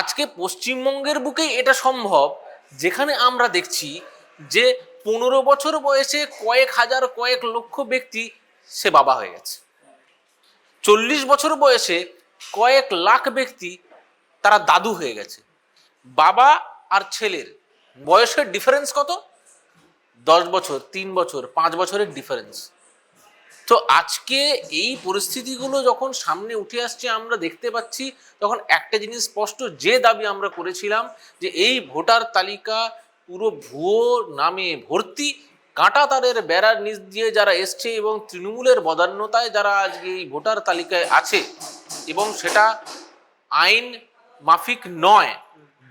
আজকে পশ্চিমবঙ্গের বুকে এটা সম্ভব, যেখানে আমরা দেখছি যে 15 বছর বয়সে কয়েক হাজার কয়েক লক্ষ ব্যক্তি সে বাবা হয়ে গেছে। 40 বছর বয়সে কয়েক লাখ ব্যক্তি তারা দাদু হয়ে গেছে। বাবা আর ছেলের বয়সের ডিফারেন্স কত? 10 বছর, 3 বছর, 5 বছরের ডিফারেন্স। তো আজকে এই পরিস্থিতিগুলো যখন সামনে উঠে আসছে, আমরা দেখতে পাচ্ছি, তখন একটা জিনিস স্পষ্ট, যে দাবি আমরা করেছিলাম যে এই ভোটার তালিকা পুরো ভুয়ো নামে ভর্তি, কাঁটা তারের বেড়ার নিচ দিয়ে যারা এসছে এবং তৃণমূলের বদান্যতায় যারা আজকে এই ভোটার তালিকায় আছে এবং সেটা আইন মাফিক নয়,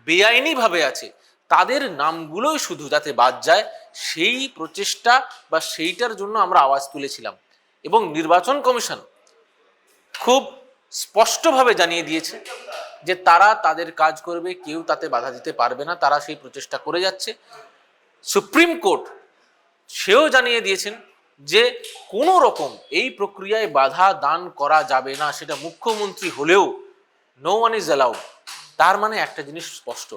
বেআইনিভাবে আছে, তাদের নামগুলোই শুধু যাতে বাদ যায়, সেই প্রচেষ্টা বা সেইটার জন্য আমরা আওয়াজ তুলেছিলাম। এবং নির্বাচন কমিশন খুব স্পষ্টভাবে জানিয়ে দিয়েছে যে তারা তাদের কাজ করবে, কেউ তাতে বাধা দিতে পারবে না, তারা সেই প্রচেষ্টা করে যাচ্ছে। সুপ্রিম কোর্ট সেও জানিয়ে দিয়েছেন যে কোনো রকম এই প্রক্রিয়ায় বাধা দান করা যাবে না, সেটা মুখ্যমন্ত্রী হলেও নো ওয়ান ইজ অ্যালাউড। তার মানে একটা জিনিস স্পষ্ট,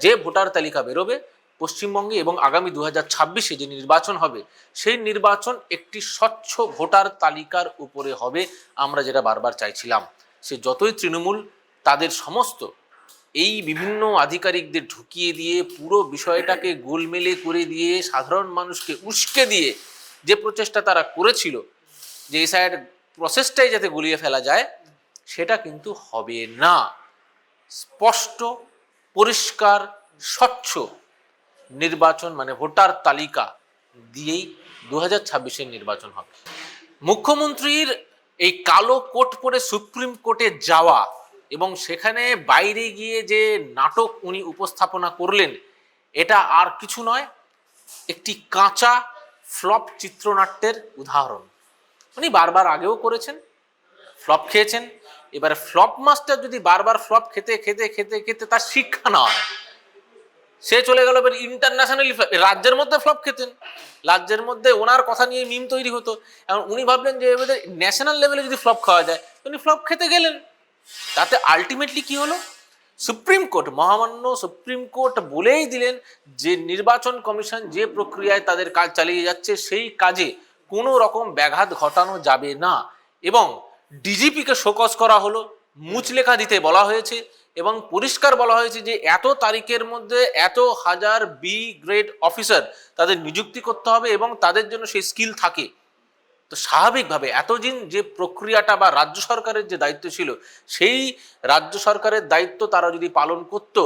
যে ভোটার তালিকা বেরোবে পশ্চিমবঙ্গে এবং আগামী 2026-এ যে নির্বাচন হবে, সেই নির্বাচন একটি স্বচ্ছ ভোটার তালিকার উপরে হবে। আমরা যেটা বারবার চাইছিলাম, সে যতই তৃণমূল তাদের সমস্ত এই বিভিন্ন আধিকারিকদের ঢুকিয়ে দিয়ে পুরো বিষয়টাকে গোলমেলে করে দিয়ে সাধারণ মানুষকে উস্কে দিয়ে যে প্রচেষ্টা তারা করেছিল যে এসআইআর প্রসেসটাই যাতে গুলিয়ে ফেলা যায়, সেটা কিন্তু হবে না। স্পষ্ট, পরিষ্কার, স্বচ্ছ নির্বাচন মানে ভোটার তালিকা দিয়েই 2026-এর নির্বাচন হবে। মুখ্যমন্ত্রীর এই কালো কোট পরে সুপ্রিম কোর্টে যাওয়া এবং সেখানে বাইরে গিয়ে যে নাটক উনি উপস্থাপনা করলেন, এটা আর কিছু নয়, একটি কাঁচা ফ্লপ চিত্রনাট্যের উদাহরণ। উনি বারবার আগেও করেছেন, ফ্লপ খেয়েছেন। এবারে ফ্লপ মাস্টার যদি বারবার ফ্লপ খেতে খেতে খেতে খেতে তার শিক্ষা না হয়, সে চলে গেল ইন্টারন্যাশনালি। রাজ্যের মধ্যে ফ্লপ খেতেন, রাজ্যের মধ্যে ওনার কথা নিয়ে মিম তৈরি হতো, এবং উনি ভাবলেন যে এবারে ন্যাশনাল লেভেলে যদি ফ্লপ খাওয়া যায়, উনি ফ্লপ খেতে গেলেন। তাতে আলটিমেটলি কি হলো? সুপ্রিম কোর্ট, মহামান্য সুপ্রিম কোর্ট বলেই দিলেন যে নির্বাচন কমিশন যে প্রক্রিয়ায় তাদের কাজ চালিয়ে যাচ্ছে, সেই কাজে কোনো রকম ব্যাঘাত ঘটানো যাবে না। এবং ডিজিপিকে শোকজ করা হলো, মুচলেখা দিতে বলা হয়েছে এবং পরিষ্কার বলা হয়েছে যে এত তারিখের মধ্যে এত হাজার বি গ্রেড অফিসার তাদের নিযুক্তি করতে হবে এবং তাদের জন্য সেই স্কিল থাকে। তো স্বাভাবিকভাবে এতদিন যে প্রক্রিয়াটা বা রাজ্য সরকারের যে দায়িত্ব ছিল, সেই রাজ্য সরকারের দায়িত্ব তারা যদি পালন করত,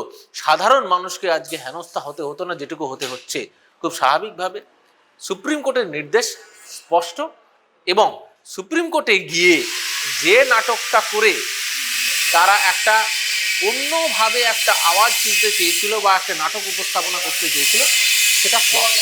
সাধারণ মানুষকে আজকে হেনস্থা হতে হতো না যেটুকু হতে হচ্ছে। খুব স্বাভাবিকভাবে সুপ্রিম কোর্টের নির্দেশ স্পষ্ট, এবং সুপ্রিম কোর্টে গিয়ে যে নাটকটা করে তারা একটা অন্যভাবে একটা আওয়াজ তুলতে চেয়েছিল বা একটা নাটক উপস্থাপনা করতে চেয়েছিল, সেটা ফ্লপ।